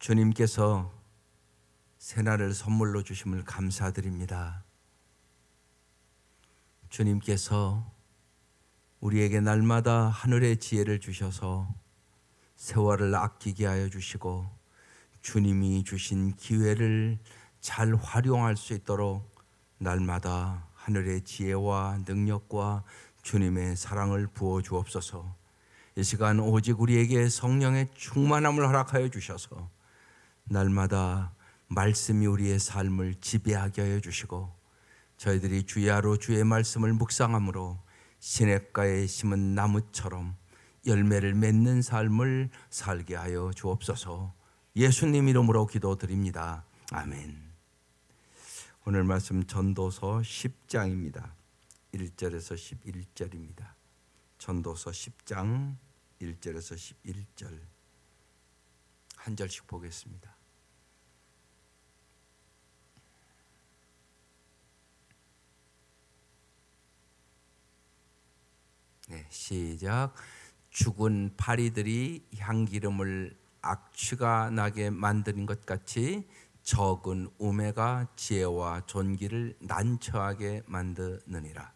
주님께서 새날을 선물로 주심을 감사드립니다. 주님께서 우리에게 날마다 하늘의 지혜를 주셔서 세월을 아끼게 하여 주시고 주님이 주신 기회를 잘 활용할 수 있도록 날마다 하늘의 지혜와 능력과 주님의 사랑을 부어 주옵소서. 이 시간 오직 우리에게 성령의 충만함을 허락하여 주셔서 날마다 말씀이 우리의 삶을 지배하게 하여 주시고 저희들이 주야로 주의 말씀을 묵상함으로 시냇가에 심은 나무처럼 열매를 맺는 삶을 살게 하여 주옵소서. 예수님 이름으로 기도드립니다. 아멘. 오늘 말씀 전도서 10장입니다. 1절에서 11절입니다. 전도서 10장 1절에서 11절 한 절씩 보겠습니다. 네, 시작. 죽은 파리들이 향기름을 악취가 나게 만드는 것 같이 적은 우매가 지혜와 존귀를 난처하게 만드느니라.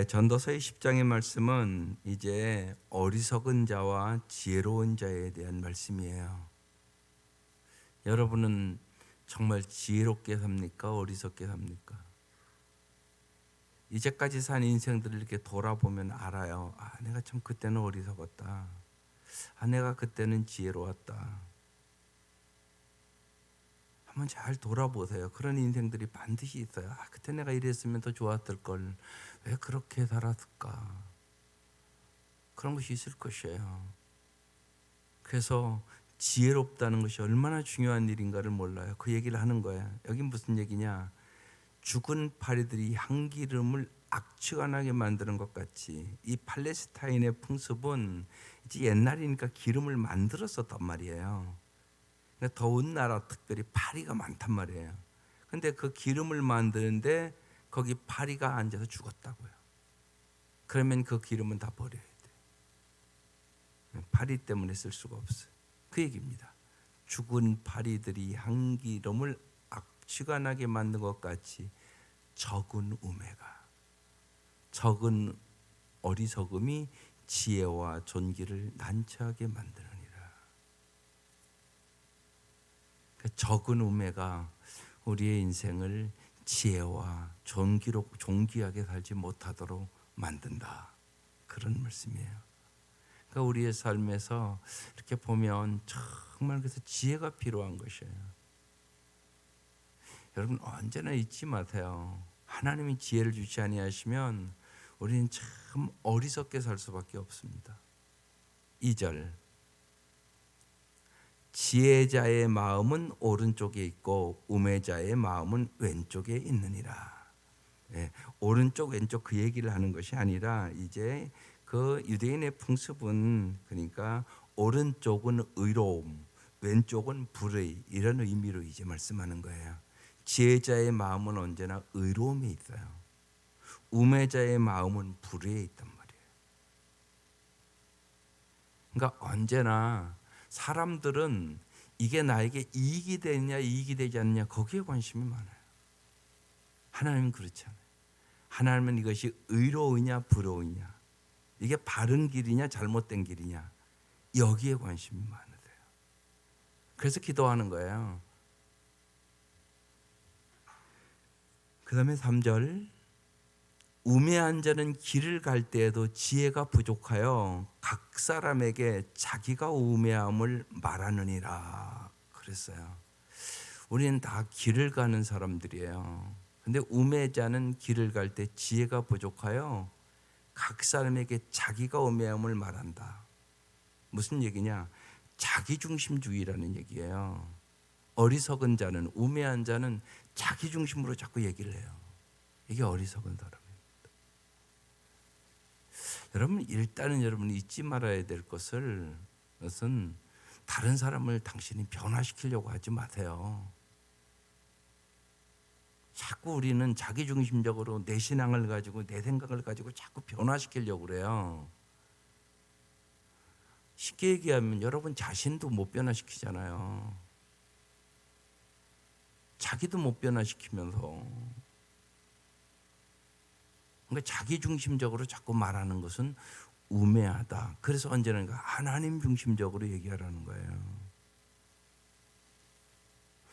전도서의 10장의 말씀은 이제 어리석은 자와 지혜로운 자에 대한 말씀이에요. 여러분은 정말 지혜롭게 삽니까? 어리석게 삽니까? 이제까지 산 인생들을 이렇게 돌아보면 알아요. 내가 참 그때는 어리석었다. 내가 그때는 지혜로웠다. 한번 잘 돌아보세요. 그런 인생들이 반드시 있어요. 그때 내가 이랬으면 더 좋았을 걸. 왜 그렇게 살았을까? 그런 것이 있을 것이에요. 그래서 지혜롭다는 것이 얼마나 중요한 일인가를 몰라요. 그 얘기를 하는 거예요. 여기 무슨 얘기냐? 죽은 파리들이 향기름을 악취가 나게 만드는 것 같이 이 팔레스타인의 풍습은 이제 옛날이니까 기름을 만들었었단 말이에요. 그러니까 더운 나라 특별히 파리가 많단 말이에요. 근데 그 기름을 만드는데 거기 파리가 앉아서 죽었다고요. 그러면 그 기름은 다 버려야 돼요. 파리 때문에 쓸 수가 없어요. 그 얘기입니다. 죽은 파리들이 향기름을 악취가 나게 만든 것 같이 적은 우매가, 적은 어리석음이 지혜와 존귀를 난처하게 만드느니라. 적은 우매가 우리의 인생을 지혜와 존귀로 존귀하게 살지 못하도록 만든다. 그런 말씀이에요. 그러니까 우리의 삶에서 이렇게 보면 정말 그래서 지혜가 필요한 것이에요. 여러분 언제나 잊지 마세요. 하나님이 지혜를 주지 아니하시면 우리는 참 어리석게 살 수밖에 없습니다. 2절 지혜자의 마음은 오른쪽에 있고 우매자의 마음은 왼쪽에 있느니라. 오른쪽 왼쪽 그 얘기를 하는 것이 아니라 이제 그 유대인의 풍습은 그러니까 오른쪽은 의로움, 왼쪽은 불의 이런 의미로 이제 말씀하는 거예요. 지혜자의 마음은 언제나 의로움에 있어요. 우매자의 마음은 불의에 있단 말이에요. 그러니까 언제나 사람들은 이게 나에게 이익이 되느냐 이익이 되지 않느냐 거기에 관심이 많아요. 하나님은 그렇지 않아요. 하나님은 이것이 의로우냐 불의냐, 이게 바른 길이냐 잘못된 길이냐 여기에 관심이 많으세요. 그래서 기도하는 거예요. 그 다음에 3절 우매한 자는 길을 갈 때에도 지혜가 부족하여 각 사람에게 자기가 우매함을 말하느니라 그랬어요. 우리는 다 길을 가는 사람들이에요. 근데 우매자는 길을 갈 때 지혜가 부족하여 각 사람에게 자기가 우매함을 말한다. 무슨 얘기냐? 자기중심주의라는 얘기예요. 어리석은 자는, 우매한 자는 자기중심으로 자꾸 얘기를 해요. 이게 어리석은 사람입니다. 여러분 일단은 여러분이 잊지 말아야 될 것은 다른 사람을 당신이 변화시키려고 하지 마세요. 자꾸 우리는 자기중심적으로 내 신앙을 가지고 내 생각을 가지고 자꾸 변화시키려고 그래요. 쉽게 얘기하면 여러분 자신도 못 변화시키잖아요. 자기도 못 변화시키면서. 그러니까 자기 중심적으로 자꾸 말하는 것은 우매하다. 그래서 언제나 하나님 중심적으로 얘기하라는 거예요.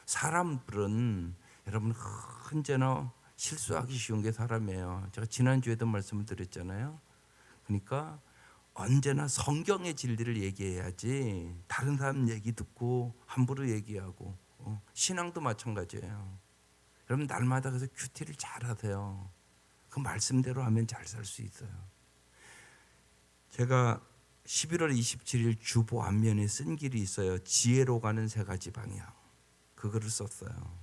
사람들은 여러분 언제나 실수하기 쉬운 게 사람이에요. 제가 지난주에도 말씀을 드렸잖아요. 그러니까 언제나 성경의 진리를 얘기해야지 다른 사람 얘기 듣고 함부로 얘기하고 신앙도 마찬가지예요. 여러분 날마다 그래서 큐티를 잘 하세요. 그 말씀대로 하면 잘 살 수 있어요. 제가 11월 27일 주보 앞면에 쓴 길이 있어요. 지혜로 가는 세 가지 방향. 그거를 썼어요.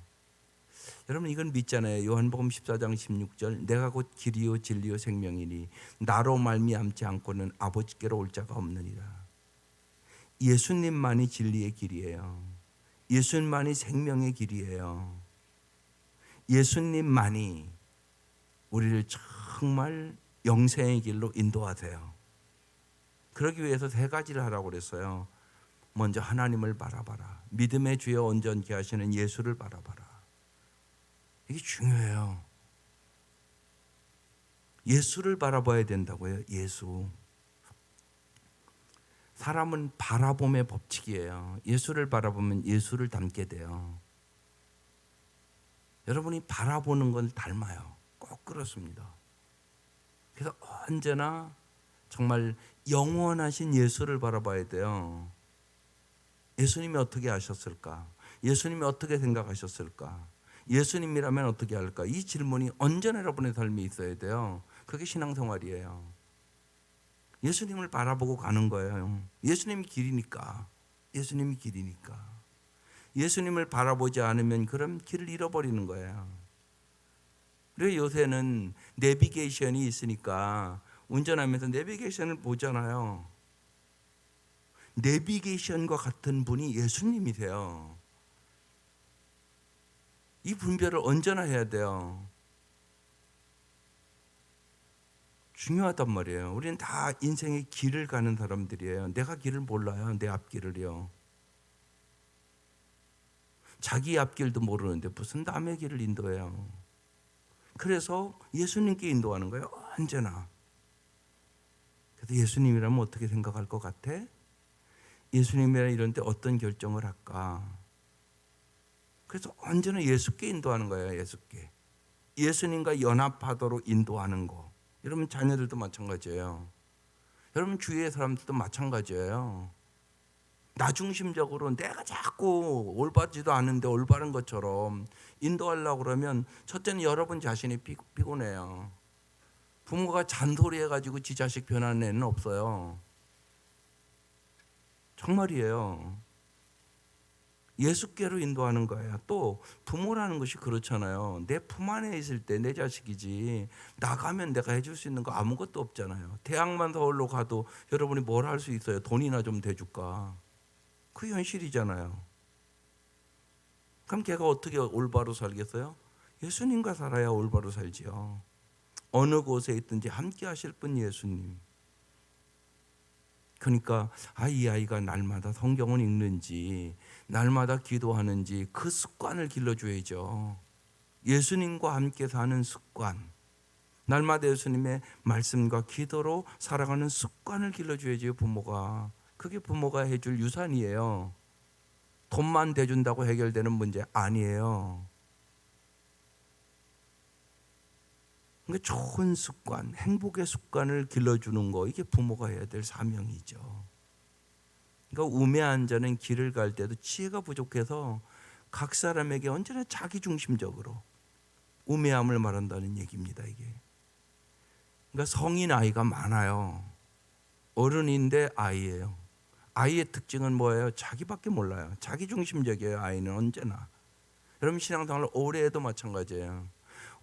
여러분 이건 믿잖아요. 요한복음 14장 16절 내가 곧 길이요 진리요 생명이니 나로 말미암지 않고는 아버지께로 올 자가 없느니라. 예수님만이 진리의 길이에요. 예수님만이 생명의 길이에요. 예수님만이 우리를 정말 영생의 길로 인도하세요. 그러기 위해서 세 가지를 하라고 그랬어요. 먼저 하나님을 바라봐라. 믿음의 주여 온전케 하시는 예수를 바라봐라. 이게 중요해요. 예수를 바라봐야 된다고요. 예수. 사람은 바라봄의 법칙이에요. 예수를 바라보면 예수를 닮게 돼요. 여러분이 바라보는 걸 닮아요. 꼭 그렇습니다. 그래서 언제나 정말 영원하신 예수를 바라봐야 돼요. 예수님이 어떻게 하셨을까? 예수님이 어떻게 생각하셨을까? 예수님이라면 어떻게 할까? 이 질문이 언제나 여러분의 삶에 있어야 돼요. 그게 신앙생활이에요. 예수님을 바라보고 가는 거예요. 예수님이 길이니까. 예수님이 길이니까. 예수님을 바라보지 않으면 그럼 길을 잃어버리는 거예요. 그래서 요새는 내비게이션이 있으니까 운전하면서 내비게이션을 보잖아요. 내비게이션과 같은 분이 예수님이세요. 이 분별을 언제나 해야 돼요. 중요하단 말이에요. 우리는 다 인생의 길을 가는 사람들이에요. 내가 길을 몰라요. 내 앞길을요. 자기 앞길도 모르는데 무슨 남의 길을 인도해요. 그래서 예수님께 인도하는 거예요. 언제나. 그래서 예수님이라면 어떻게 생각할 것 같아? 예수님이라 이런 데 어떤 결정을 할까? 그래서 언제나 예수께 인도하는 거예요. 예수께. 예수님과 연합하도록 인도하는 거. 여러분 자녀들도 마찬가지예요. 여러분 주위의 사람들도 마찬가지예요. 나 중심적으로 내가 자꾸 올바르지도 않은데 올바른 것처럼 인도하려고 그러면 첫째는 여러분 자신이 피곤해요. 부모가 잔소리 해가지고 지 자식 변하는 애는 없어요. 정말이에요. 예수께로 인도하는 거예요. 또 부모라는 것이 그렇잖아요. 내 품 안에 있을 때 내 자식이지 나가면 내가 해줄 수 있는 거 아무것도 없잖아요. 대학만 서울로 가도 여러분이 뭘 할 수 있어요? 돈이나 좀 대줄까? 그 현실이잖아요. 그럼 걔가 어떻게 올바로 살겠어요? 예수님과 살아야 올바로 살지요. 어느 곳에 있든지 함께 하실 분 예수님. 그러니까 이 아이가 날마다 성경을 읽는지 날마다 기도하는지 그 습관을 길러줘야죠. 예수님과 함께 사는 습관, 날마다 예수님의 말씀과 기도로 살아가는 습관을 길러줘야지 부모가. 그게 부모가 해줄 유산이에요. 돈만 대준다고 해결되는 문제 아니에요. 그러니까 좋은 습관, 행복의 습관을 길러주는 거, 이게 부모가 해야 될 사명이죠. 그러니까 우매한 자는 길을 갈 때도 지혜가 부족해서 각 사람에게 언제나 자기중심적으로 우매함을 말한다는 얘기입니다. 이게. 그러니까 성인 아이가 많아요. 어른인데 아이예요. 아이의 특징은 뭐예요? 자기밖에 몰라요. 자기중심적이에요. 아이는 언제나. 여러분 신앙생활 오래 해도 마찬가지예요.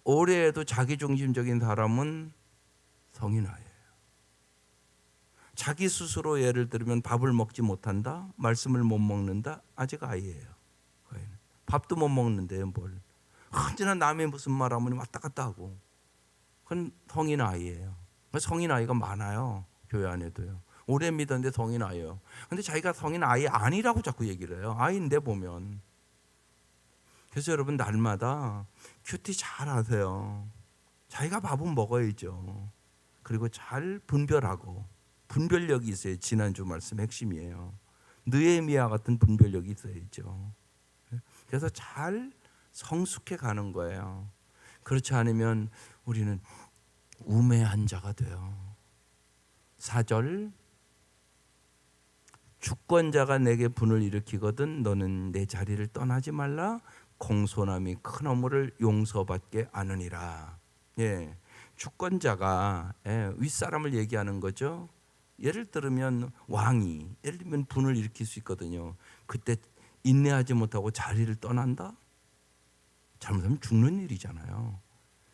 오래 해도 자기중심적인 사람은 성인 아이예요. 자기 스스로 예를 들면 밥을 먹지 못한다? 말씀을 못 먹는다? 아직 아이예요. 밥도 못 먹는데요, 뭘. 언제나 남의 무슨 말 하면 왔다 갔다 하고. 그건 성인 아이예요. 성인 아이가 많아요. 교회 안에도요. 오래 믿었는데 성인 아이예요. 근데 자기가 성인 아이 아니라고 자꾸 얘기를 해요. 아이인데 보면. 그래서 여러분 날마다 큐티 잘 하세요. 자기가 밥은 먹어야죠. 그리고 잘 분별하고, 분별력이 있어야 지난주 말씀 핵심이에요. 느헤미야 같은 분별력이 있어야죠. 그래서 잘 성숙해 가는 거예요. 그렇지 않으면 우리는 우매한 자가 돼요. 4절, 주권자가 내게 분을 일으키거든 너는 내 자리를 떠나지 말라. 공손함이 큰 허물을 용서받게 아느니라. 예, 주권자가 윗사람을 얘기하는 거죠. 예를 들면 왕이 예를 들면 분을 일으킬 수 있거든요. 그때 인내하지 못하고 자리를 떠난다? 잘못하면 죽는 일이잖아요.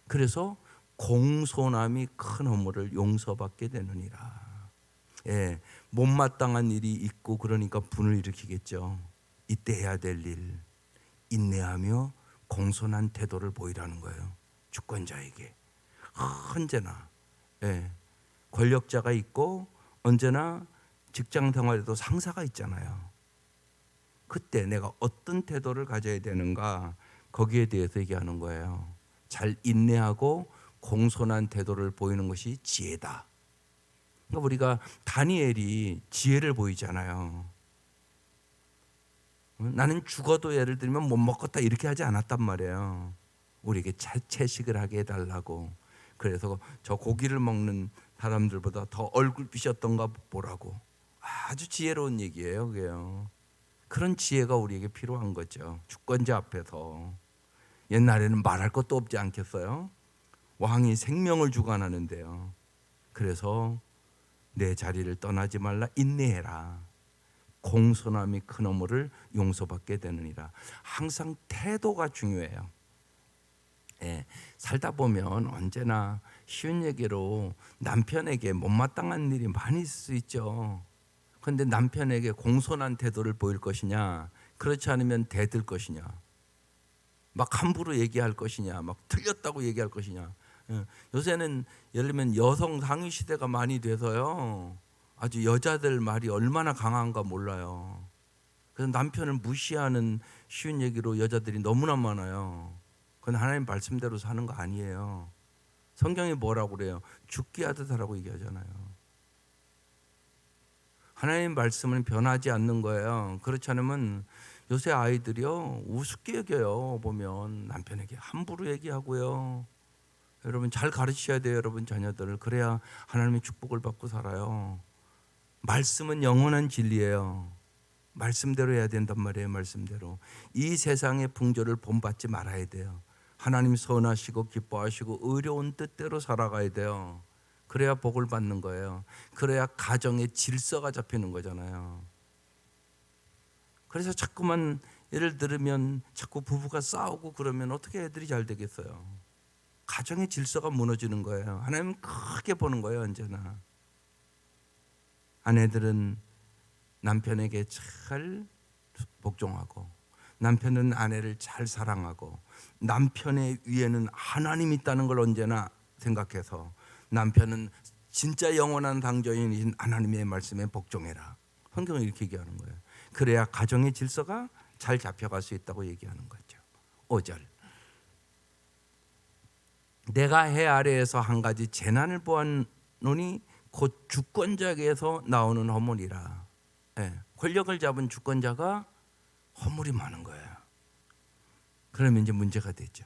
그래서 공손함이 큰 허물을 용서받게 되느니라. 예, 못마땅한 일이 있고 그러니까 분을 일으키겠죠. 이때 해야 될 일, 인내하며 공손한 태도를 보이라는 거예요. 주권자에게 언제나 권력자가 있고 언제나 직장 생활에도 상사가 있잖아요. 그때 내가 어떤 태도를 가져야 되는가, 거기에 대해서 얘기하는 거예요. 잘 인내하고 공손한 태도를 보이는 것이 지혜다. 그러니까 우리가 다니엘이 지혜를 보이잖아요. 나는 죽어도 예를 들면 못 먹겠다 이렇게 하지 않았단 말이에요. 우리에게 채식을 하게 해달라고. 그래서 저 고기를 먹는 사람들보다 더 얼굴빛이 어떤가 보라고. 아주 지혜로운 얘기예요, 그게요. 그런 지혜가 우리에게 필요한 거죠. 주권자 앞에서. 옛날에는 말할 것도 없지 않겠어요? 왕이 생명을 주관하는데요. 그래서 내 자리를 떠나지 말라, 인내해라. 공손함이 큰 허물을 용서받게 되느니라. 항상 태도가 중요해요. 예, 살다 보면 언제나 쉬운 얘기로 남편에게 못마땅한 일이 많이 있을 수 있죠. 그런데 남편에게 공손한 태도를 보일 것이냐, 그렇지 않으면 대들 것이냐, 막 함부로 얘기할 것이냐, 막 틀렸다고 얘기할 것이냐. 요새는 예를 들면 여성 상위 시대가 많이 돼서요, 아주 여자들 말이 얼마나 강한가 몰라요. 그래서 남편을 무시하는 쉬운 얘기로 여자들이 너무나 많아요. 그건 하나님 말씀대로 사는 거 아니에요. 성경이 뭐라고 그래요? 죽기 하듯 하라고 얘기하잖아요. 하나님 말씀은 변하지 않는 거예요. 그렇지 않으면 요새 아이들이요, 우습게 여겨요. 보면 남편에게 함부로 얘기하고요. 여러분 잘 가르치셔야 돼요, 여러분 자녀들을. 그래야 하나님의 축복을 받고 살아요. 말씀은 영원한 진리예요. 말씀대로 해야 된단 말이에요. 말씀대로. 이 세상의 풍조를 본받지 말아야 돼요. 하나님 선하시고 기뻐하시고 의로운 뜻대로 살아가야 돼요. 그래야 복을 받는 거예요. 그래야 가정의 질서가 잡히는 거잖아요. 그래서 자꾸만 예를 들면 자꾸 부부가 싸우고 그러면 어떻게 애들이 잘 되겠어요? 가정의 질서가 무너지는 거예요. 하나님은 크게 보는 거예요, 언제나. 아내들은 남편에게 잘 복종하고, 남편은 아내를 잘 사랑하고, 남편의 위에는 하나님이 있다는 걸 언제나 생각해서 남편은 진짜 영원한 당정이신 하나님의 말씀에 복종해라. 성경은 이렇게 얘기하는 거예요. 그래야 가정의 질서가 잘 잡혀갈 수 있다고 얘기하는 거죠. 5절, 내가 해 아래에서 한 가지 재난을 보았노니 곧 주권자에게서 나오는 허물이라. 권력을 잡은 주권자가 허물이 많은 거예요. 그러면 이제 문제가 되죠.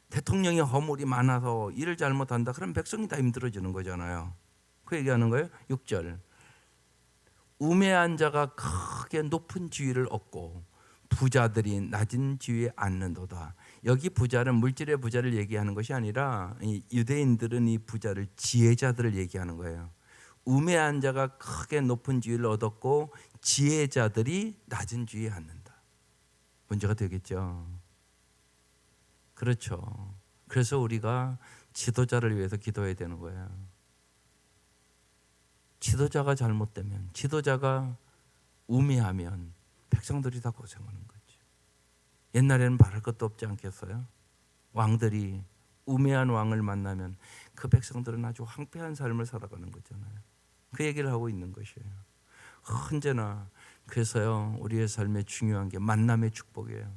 대통령이 허물이 많아서 일을 잘못한다, 그럼 백성이 다 힘들어지는 거잖아요. 그 얘기하는 거예요. 6절, 우매한 자가 크게 높은 지위를 얻고 부자들이 낮은 지위에 앉는도다. 여기 부자는 물질의 부자를 얘기하는 것이 아니라 유대인들은 이 부자를 지혜자들을 얘기하는 거예요. 우매한 자가 크게 높은 지위를 얻었고 지혜자들이 낮은 지위에 앉는다. 문제가 되겠죠. 그렇죠. 그래서 우리가 지도자를 위해서 기도해야 되는 거예요. 지도자가 잘못되면, 지도자가 우매하면 백성들이 다 고생하는 거죠. 옛날에는 말할 것도 없지 않겠어요? 왕들이 우매한 왕을 만나면 그 백성들은 아주 황폐한 삶을 살아가는 거잖아요. 그 얘기를 하고 있는 것이에요. 언제나. 그래서요, 우리의 삶에 중요한 게 만남의 축복이에요.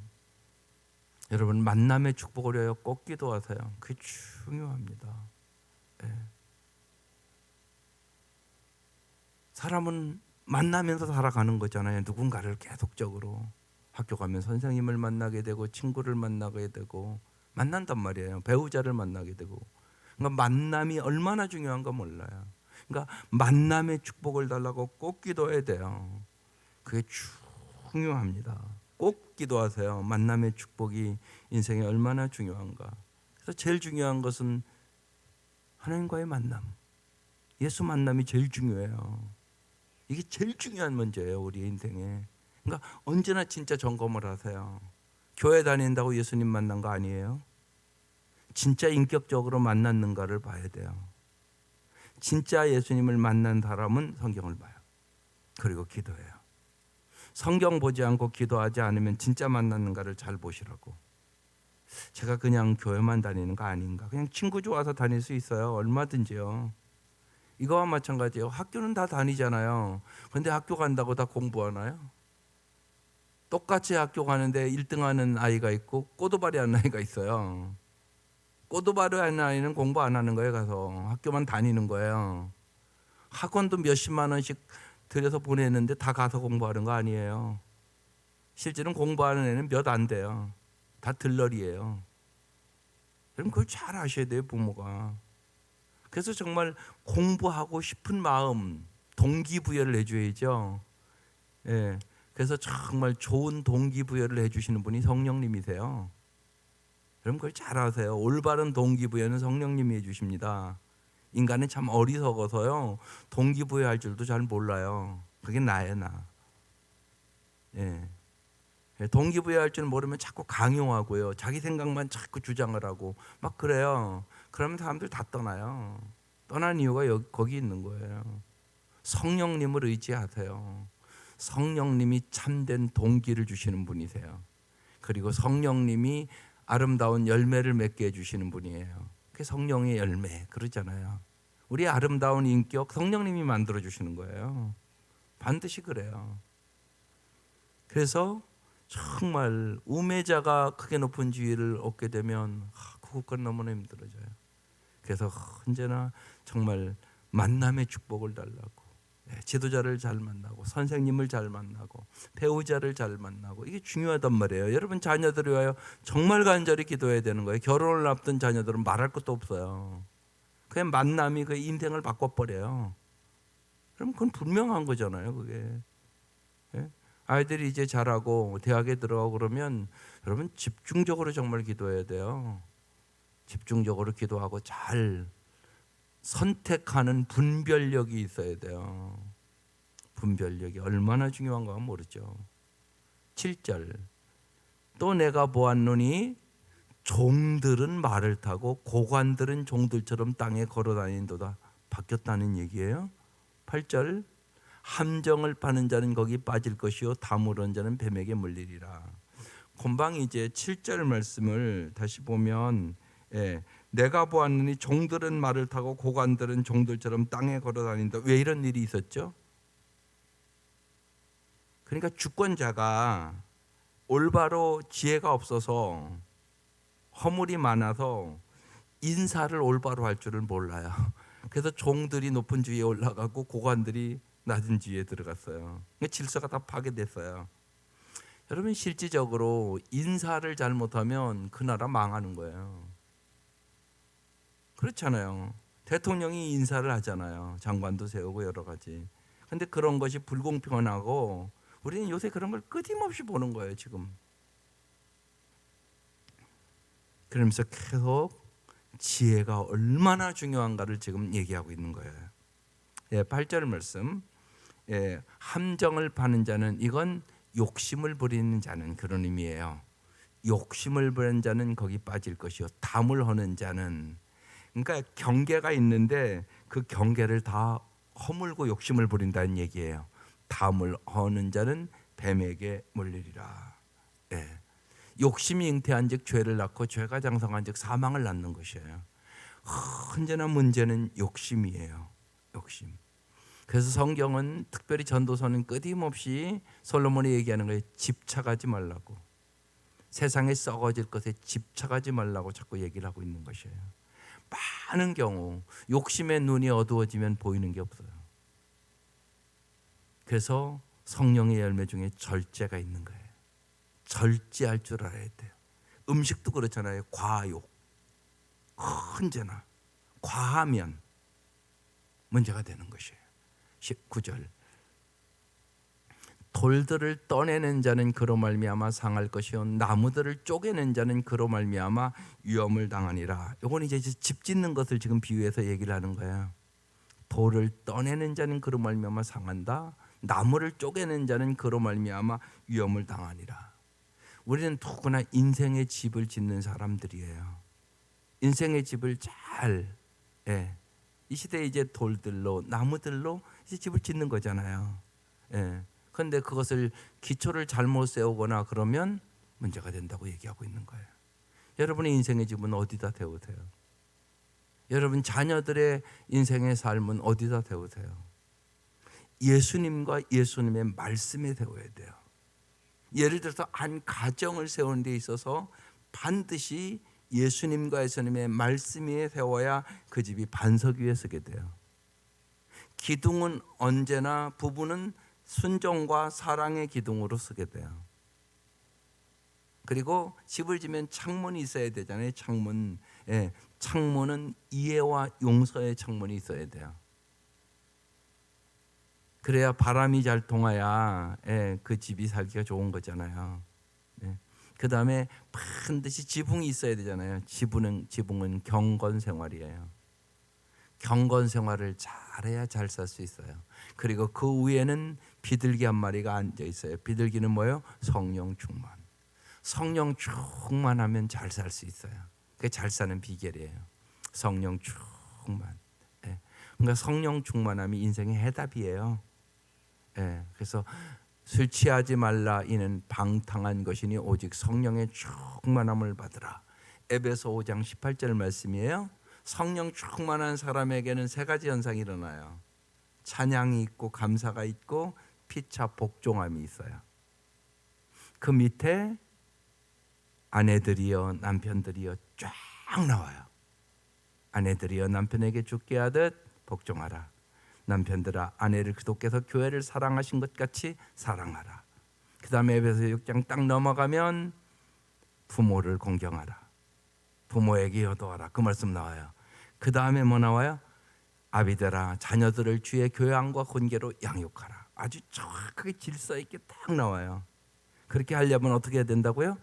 여러분, 만남의 축복을 위하여 꼭 기도하세요. 그게 중요합니다. 예. 사람은 만나면서 살아가는 거잖아요. 누군가를 계속적으로. 학교 가면 선생님을 만나게 되고 친구를 만나게 되고 만난단 말이에요. 배우자를 만나게 되고. 그러니까 만남이 얼마나 중요한가 몰라요. 그러니까 만남의 축복을 달라고 꼭 기도해야 돼요. 그게 중요합니다. 꼭 기도하세요. 만남의 축복이 인생에 얼마나 중요한가. 그래서 제일 중요한 것은 하나님과의 만남. 예수 만남이 제일 중요해요. 이게 제일 중요한 문제예요, 우리 인생에. 그러니까 언제나 진짜 점검을 하세요. 교회 다닌다고 예수님 만난 거 아니에요. 진짜 인격적으로 만났는가를 봐야 돼요. 진짜 예수님을 만난 사람은 성경을 봐요. 그리고 기도해요. 성경 보지 않고 기도하지 않으면 진짜 만났는가를 잘 보시라고. 제가 그냥 교회만 다니는 거 아닌가. 그냥 친구 좋아서 다닐 수 있어요. 얼마든지요. 이거와 마찬가지예요. 학교는 다 다니잖아요. 그런데 학교 간다고 다 공부하나요? 똑같이 학교 가는데 1등 하는 아이가 있고 꼬도발이 하는 아이가 있어요. 꼬도발이 하는 아이는 공부 안 하는 거예요. 가서 학교만 다니는 거예요. 학원도 몇십만 원씩 들여서 보내는데 다 가서 공부하는 거 아니에요. 실제로는 공부하는 애는 몇 안 돼요. 다 들러리예요. 그럼 그걸 잘 아셔야 돼요, 부모가. 그래서 정말 공부하고 싶은 마음, 동기부여를 해줘야죠. 예. 그래서 정말 좋은 동기부여를 해주시는 분이 성령님이세요. 그럼 그걸 잘 아세요. 올바른 동기부여는 성령님이 해주십니다. 인간은 참 어리석어서요. 동기부여할 줄도 잘 몰라요. 그게 나예요, 나. 예. 동기부여할 줄 모르면 자꾸 강요하고요. 자기 생각만 자꾸 주장을 하고 막 그래요. 그러면 사람들 다 떠나요. 떠난 이유가 거기 있는 거예요. 성령님을 의지하세요. 성령님이 참된 동기를 주시는 분이세요. 그리고 성령님이 아름다운 열매를 맺게 해주시는 분이에요. 그게 성령의 열매 그러잖아요. 우리 아름다운 인격 성령님이 만들어 주시는 거예요. 반드시 그래요. 그래서 정말 우매자가 크게 높은 지위를 얻게 되면 그것과 너무나 힘들어져요. 그래서 언제나 정말 만남의 축복을 달라고, 지도자를 잘 만나고 선생님을 잘 만나고 배우자를 잘 만나고 이게 중요하단 말이에요. 여러분 자녀들이 와요. 정말 간절히 기도해야 되는 거예요. 결혼을 앞둔 자녀들은 말할 것도 없어요. 그냥 만남이 그 인생을 바꿔버려요. 그럼 그건 분명한 거잖아요. 그게. 예? 아이들이 이제 자라고 대학에 들어가고 그러면 여러분 집중적으로 정말 기도해야 돼요. 집중적으로 기도하고 잘 선택하는 분별력이 있어야 돼요. 분별력이 얼마나 중요한가 모르죠. 7절 또 내가 보았노니 종들은 말을 타고 고관들은 종들처럼 땅에 걸어다닌도다. 바뀌었다는 얘기예요. 8절 함정을 파는 자는 거기 빠질 것이요 다물은 자는 뱀에게 물리리라. 금방 이제 7절 말씀을 다시 보면 내가 보았느니 종들은 말을 타고 고관들은 종들처럼 땅에 걸어다닌다. 왜 이런 일이 있었죠? 그러니까 주권자가 올바로 지혜가 없어서 허물이 많아서 인사를 올바로 할 줄을 몰라요. 그래서 종들이 높은 지위에 올라가고 고관들이 낮은 지위에 들어갔어요. 질서가 다 파괴됐어요. 여러분 실질적으로 인사를 잘못하면 그 나라 망하는 거예요. 그렇잖아요. 대통령이 인사를 하잖아요. 장관도 세우고 여러 가지. 근데 그런 것이 불공평하고 우리는 요새 그런 걸 끊임없이 보는 거예요, 지금. 그러면서 계속 지혜가 얼마나 중요한가를 지금 얘기하고 있는 거예요. 8절 말씀. 함정을 파는 자는 이건 욕심을 부리는 자는 그런 의미예요. 욕심을 부리는 자는 거기 빠질 것이요 담을 허는 자는, 그러니까 경계가 있는데 그 경계를 다 허물고 욕심을 부린다는 얘기예요. 담을 허는 자는 뱀에게 물리리라. 욕심이 잉태한 즉 죄를 낳고 죄가 장성한 즉 사망을 낳는 것이에요. 언제나 문제는 욕심이에요. 욕심. 그래서 성경은 특별히 전도서는 끊임없이 솔로몬이 얘기하는 거예요. 집착하지 말라고. 세상에 썩어질 것에 집착하지 말라고 자꾸 얘기를 하고 있는 것이에요. 많은 경우 욕심의 눈이 어두워지면 보이는 게 없어요. 그래서 성령의 열매 중에 절제가 있는 거예요. 절제할 줄 알아야 돼요. 음식도 그렇잖아요. 과욕. 언제나 과하면 문제가 되는 것이에요. 19절 돌들을 떠내는 자는 그로 말미암아 상할 것이요 나무들을 쪼개는 자는 그로 말미암아 위험을 당하니라. 이건 이제 집 짓는 것을 지금 비유해서 얘기를 하는 거예요. 돌을 떠내는 자는 그로 말미암아 상한다. 나무를 쪼개는 자는 그로 말미암아 위험을 당하니라. 우리는 누구나 인생의 집을 짓는 사람들이에요. 인생의 집을 잘, 이 시대에 이제 돌들로 나무들로 이제 집을 짓는 거잖아요. 그런데 그것을 기초를 잘못 세우거나 그러면 문제가 된다고 얘기하고 있는 거예요. 여러분의 인생의 집은 어디다 세우세요? 여러분 자녀들의 인생의 삶은 어디다 세우세요? 예수님과 예수님의 말씀에 세워야 돼요. 예를 들어서 한 가정을 세우는 데 있어서 반드시 예수님과 예수님의 말씀 위에 세워야 그 집이 반석 위에 서게 돼요. 기둥은 언제나 부부는 순종과 사랑의 기둥으로 서게 돼요. 그리고 집을 지면 창문이 있어야 되잖아요. 창문. 창문은 이해와 용서의 창문이 있어야 돼요. 그래야 바람이 잘 통해야 그 집이 살기가 좋은 거잖아요. 그 다음에 반드시 지붕이 있어야 되잖아요. 지붕은 경건 생활이에요. 경건 생활을 잘해야 잘 살 수 있어요. 그리고 그 위에는 비둘기 한 마리가 앉아 있어요. 비둘기는 뭐예요? 성령 충만. 성령 충만하면 잘 살 수 있어요. 그게 잘 사는 비결이에요. 성령 충만. 그러니까 성령 충만함이 인생의 해답이에요. 그래서 술 취하지 말라 이는 방탕한 것이니 오직 성령의 충만함을 받으라. 에베소 5장 18절 말씀이에요. 성령 충만한 사람에게는 세 가지 현상이 일어나요. 찬양이 있고 감사가 있고 피차 복종함이 있어요. 그 밑에 아내들이여 남편들이여 쫙 나와요. 아내들이여 남편에게 죽게 하듯 복종하라. 남편들아 아내를 그도께서 교회를 사랑하신 것 같이 사랑하라. 그 다음에 에베소 6장 딱 넘어가면 부모를 공경하라. 부모에게 효도하라. 그 말씀 나와요. 그 다음에 뭐 나와요? 아비들아 자녀들을 주의 교양과 훈계로 양육하라. 아주 정확하게 질서 있게 딱 나와요. 그렇게 하려면 어떻게 해야 된다고요?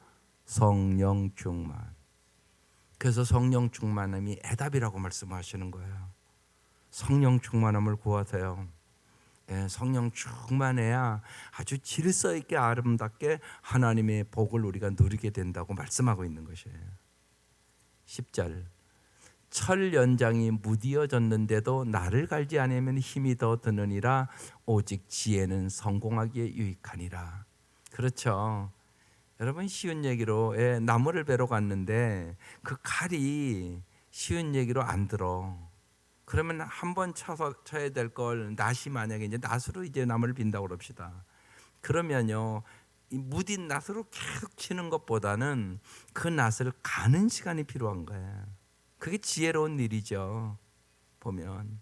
성령 충만. 그래서 성령 충만함이 해답이라고 말씀하시는 거예요. 성령 충만함을 구하세요. 성령 충만해야 아주 질서 있게 아름답게 하나님의 복을 우리가 누리게 된다고 말씀하고 있는 것이에요. 10절 철 연장이 무디어졌는데도 나를 갈지 않으면 힘이 더 드느니라. 오직 지혜는 성공하기에 유익하니라. 그렇죠. 여러분 쉬운 얘기로 나무를 베러 갔는데 그 칼이 쉬운 얘기로 안 들어. 그러면 한 번 쳐야 될 걸 낫이 만약에 이제 낫으로 이제 나무를 빈다고 그럽시다. 그러면요 이 무딘 낫으로 계속 치는 것보다는 그 낫을 가는 시간이 필요한 거예요. 그게 지혜로운 일이죠. 보면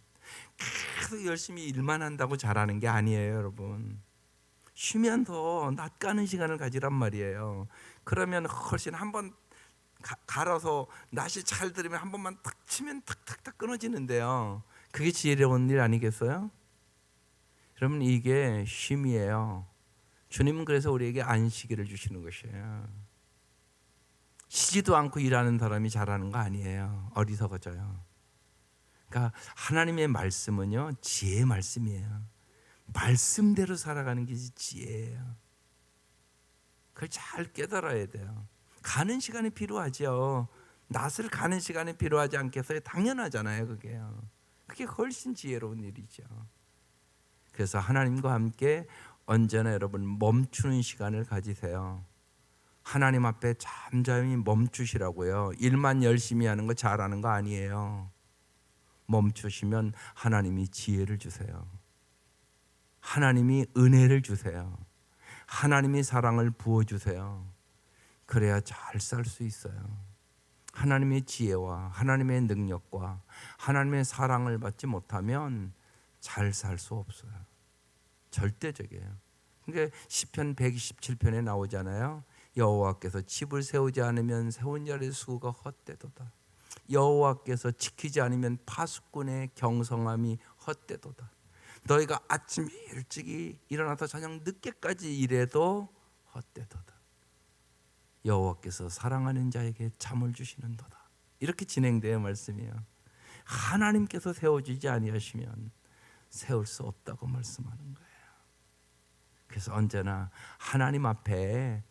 계속 열심히 일만 한다고 잘하는 게 아니에요, 여러분. 쉬면서 낫 가는 시간을 가지란 말이에요. 그러면 훨씬 한번 갈아서 낫이 잘 들으면 한 번만 탁 치면 탁탁탁 끊어지는데요. 그게 지혜로운 일 아니겠어요? 여러분 이게 쉼이에요. 주님은 그래서 우리에게 안식일을 주시는 것이에요. 쉬지도 않고 일하는 사람이 잘하는 거 아니에요. 어리석어져요. 그러니까 하나님의 말씀은요 지혜의 말씀이에요. 말씀대로 살아가는 게 지혜예요. 그걸 잘 깨달아야 돼요. 가는 시간이 필요하죠. 낫을 가는 시간이 필요하지 않겠어요? 당연하잖아요. 그게 훨씬 지혜로운 일이죠. 그래서 하나님과 함께 언제나 여러분 멈추는 시간을 가지세요. 하나님 앞에 잠잠히 멈추시라고요. 일만 열심히 하는 거 잘하는 거 아니에요. 멈추시면 하나님이 지혜를 주세요. 하나님이 은혜를 주세요. 하나님이 사랑을 부어주세요. 그래야 잘 살 수 있어요. 하나님의 지혜와 하나님의 능력과 하나님의 사랑을 받지 못하면 잘 살 수 없어요. 절대적이에요. 그러니까 시편 127편에 나오잖아요. 여호와께서 집을 세우지 않으면 세운 자의 수고가 헛되도다. 여호와께서 지키지 않으면 파수꾼의 경성함이 헛되도다. 너희가 아침 일찍이 일어나서 저녁 늦게까지 일해도 헛되도다. 여호와께서 사랑하는 자에게 잠을 주시는도다. 이렇게 진행되어 말씀이에요. 하나님께서 세워주지 아니하시면 세울 수 없다고 말씀하는 거예요. 그래서 언제나 하나님 앞에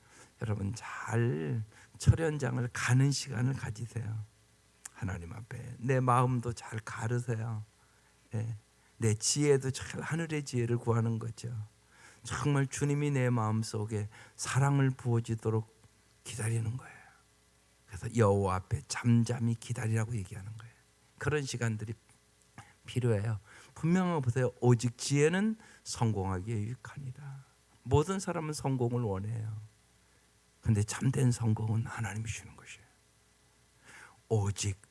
여러분 잘 철연장을 가는 시간을 가지세요. 하나님 앞에 내 마음도 잘 가르세요. 내 지혜도 잘 하늘의 지혜를 구하는 거죠. 정말 주님이 내 마음속에 사랑을 부어주도록 기다리는 거예요. 그래서 여호와 앞에 잠잠히 기다리라고 얘기하는 거예요. 그런 시간들이 필요해요. 분명하게 보세요. 오직 지혜는 성공하기에 유익하니라. 모든 사람은 성공을 원해요. 그런데 참된 성공은 하나님이 주는 것이에요. 오직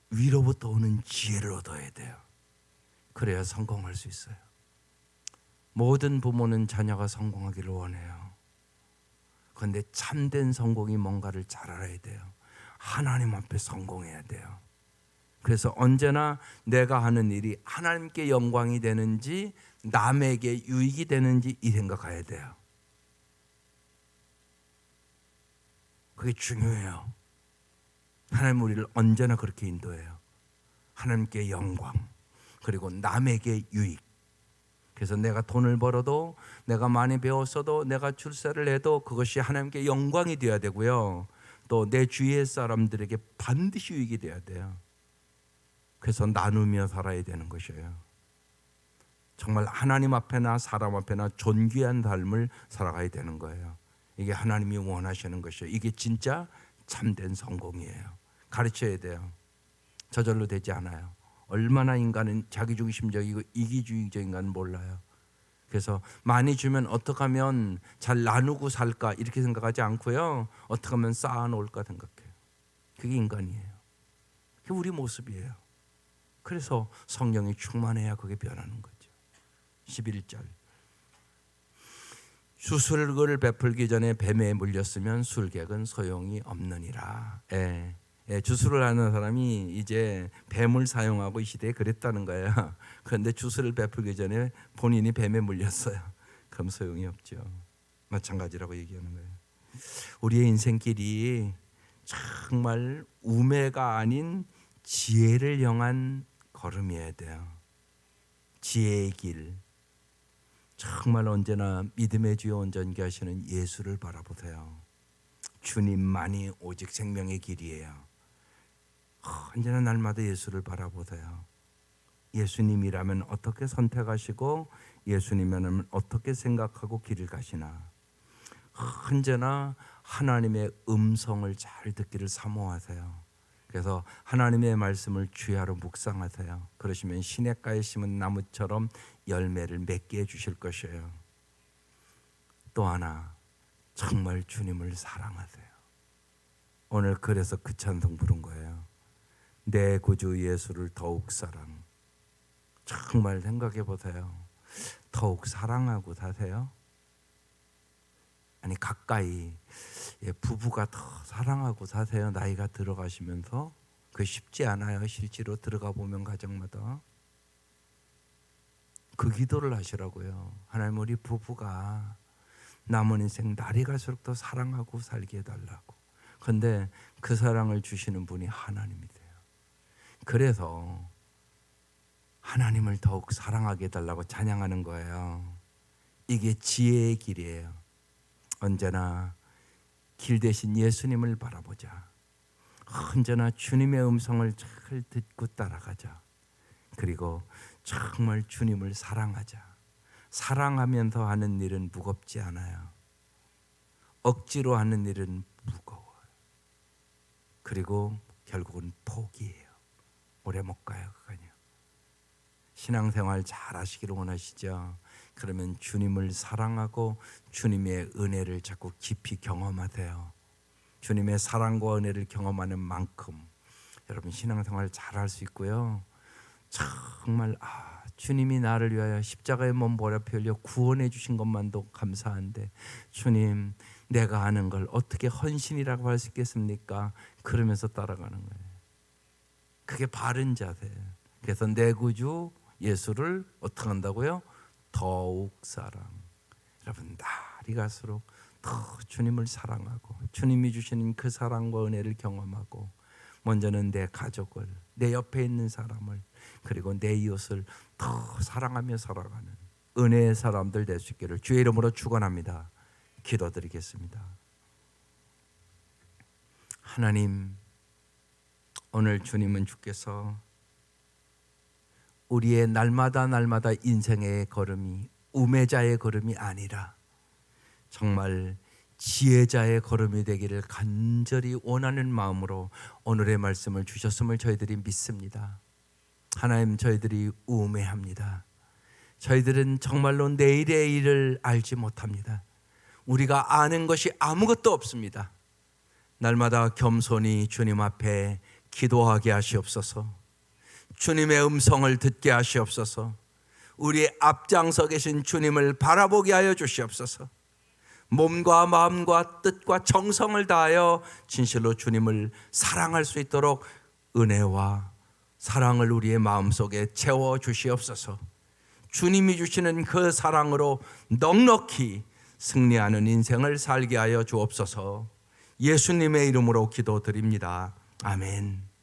위로부터 오는 지혜를 얻어야 돼요. 그래야 성공할 수 있어요. 모든 부모는 자녀가 성공하기를 원해요. 그런데 참된 성공이 뭔가를 잘 알아야 돼요. 하나님 앞에 성공해야 돼요. 그래서 언제나 내가 하는 일이 하나님께 영광이 되는지 남에게 유익이 되는지 이 생각해야 돼요. 그게 중요해요. 하나님 우리를 언제나 그렇게 인도해요. 하나님께 영광 그리고 남에게 유익. 그래서 내가 돈을 벌어도 내가 많이 배웠어도 내가 출세를 해도 그것이 하나님께 영광이 되어야 되고요. 또 내 주위의 사람들에게 반드시 유익이 되어야 돼요. 그래서 나누며 살아야 되는 것이에요. 정말 하나님 앞에나 사람 앞에나 존귀한 삶을 살아가야 되는 거예요. 이게 하나님이 원하시는 것이에요. 이게 진짜 참된 성공이에요. 가르쳐야 돼요. 저절로 되지 않아요. 얼마나 인간은 자기중심적이고 이기주의적인 건 몰라요. 그래서 많이 주면 어떻게 하면 잘 나누고 살까 이렇게 생각하지 않고요. 어떻게 하면 쌓아놓을까 생각해요. 그게 인간이에요. 그게 우리 모습이에요. 그래서 성령이 충만해야 그게 변하는 거죠. 11절 수술을 베풀기 전에 뱀에 물렸으면 술객은 소용이 없느니라. 주술을 하는 사람이 이제 뱀을 사용하고 이 시대에 그랬다는 거예요. 그런데 주술을 베풀기 전에 본인이 뱀에 물렸어요. 그럼 소용이 없죠. 마찬가지라고 얘기하는 거예요. 우리의 인생길이 정말 우매가 아닌 지혜를 향한 걸음이어야 돼요. 지혜의 길. 정말 언제나 믿음의 주요 온전케 하시는 예수를 바라보세요. 주님만이 오직 생명의 길이에요. 언제나 날마다 예수를 바라보세요. 예수님이라면 어떻게 선택하시고 예수님이라면 어떻게 생각하고 길을 가시나. 언제나 하나님의 음성을 잘 듣기를 사모하세요. 그래서 하나님의 말씀을 주야로 묵상하세요. 그러시면 시냇가에 심은 나무처럼 열매를 맺게 해주실 것이에요. 또 하나 정말 주님을 사랑하세요. 오늘 그래서 그 찬송 부른 거예요. 내 구주 예수를 더욱 사랑. 정말 생각해 보세요. 더욱 사랑하고 사세요? 아니 가까이 부부가 더 사랑하고 사세요. 나이가 들어가시면서. 그게 쉽지 않아요. 실제로 들어가 보면 가정마다. 그 기도를 하시라고요. 하나님 우리 부부가 남은 인생 날이 갈수록 더 사랑하고 살게 해달라고. 그런데 그 사랑을 주시는 분이 하나님이세요. 그래서 하나님을 더욱 사랑하게 해달라고 찬양하는 거예요. 이게 지혜의 길이에요. 언제나 길 대신 예수님을 바라보자. 언제나 주님의 음성을 잘 듣고 따라가자. 그리고 정말 주님을 사랑하자. 사랑하면서 하는 일은 무겁지 않아요. 억지로 하는 일은 무거워요. 그리고 결국은 포기해요. 오래 못 가요. 그거는요. 신앙생활 잘 하시기를 원하시죠? 그러면 주님을 사랑하고 주님의 은혜를 자꾸 깊이 경험하세요. 주님의 사랑과 은혜를 경험하는 만큼 여러분 신앙생활 잘 할 수 있고요. 정말 주님이 나를 위하여 십자가의 몸 보혈피 흘려 구원해 주신 것만도 감사한데 주님 내가 아는 걸 어떻게 헌신이라고 할 수 있겠습니까? 그러면서 따라가는 거예요. 그게 바른 자세예요. 그래서 내 구주 예수를 어떻게 한다고요? 더욱 사랑. 여러분 날이 갈수록 더 주님을 사랑하고 주님이 주시는 그 사랑과 은혜를 경험하고 먼저는 내 가족을, 내 옆에 있는 사람을, 그리고 내 이웃을 더 사랑하며 살아가는 은혜의 사람들 될 수 있기를 주의 이름으로 축원합니다. 기도드리겠습니다. 하나님, 오늘 주님은 주께서 우리의 날마다 인생의 걸음이 우매자의 걸음이 아니라 정말 지혜자의 걸음이 되기를 간절히 원하는 마음으로 오늘의 말씀을 주셨음을 저희들이 믿습니다. 하나님, 저희들이 우매합니다. 저희들은 정말로 내일의 일을 알지 못합니다. 우리가 아는 것이 아무것도 없습니다. 날마다 겸손히 주님 앞에 기도하게 하시옵소서. 주님의 음성을 듣게 하시옵소서. 우리의 앞장서 계신 주님을 바라보게 하여 주시옵소서. 몸과 마음과 뜻과 정성을 다하여 진실로 주님을 사랑할 수 있도록 은혜와 사랑을 우리의 마음속에 채워 주시옵소서. 주님이 주시는 그 사랑으로 넉넉히 승리하는 인생을 살게 하여 주옵소서. 예수님의 이름으로 기도드립니다. 아멘.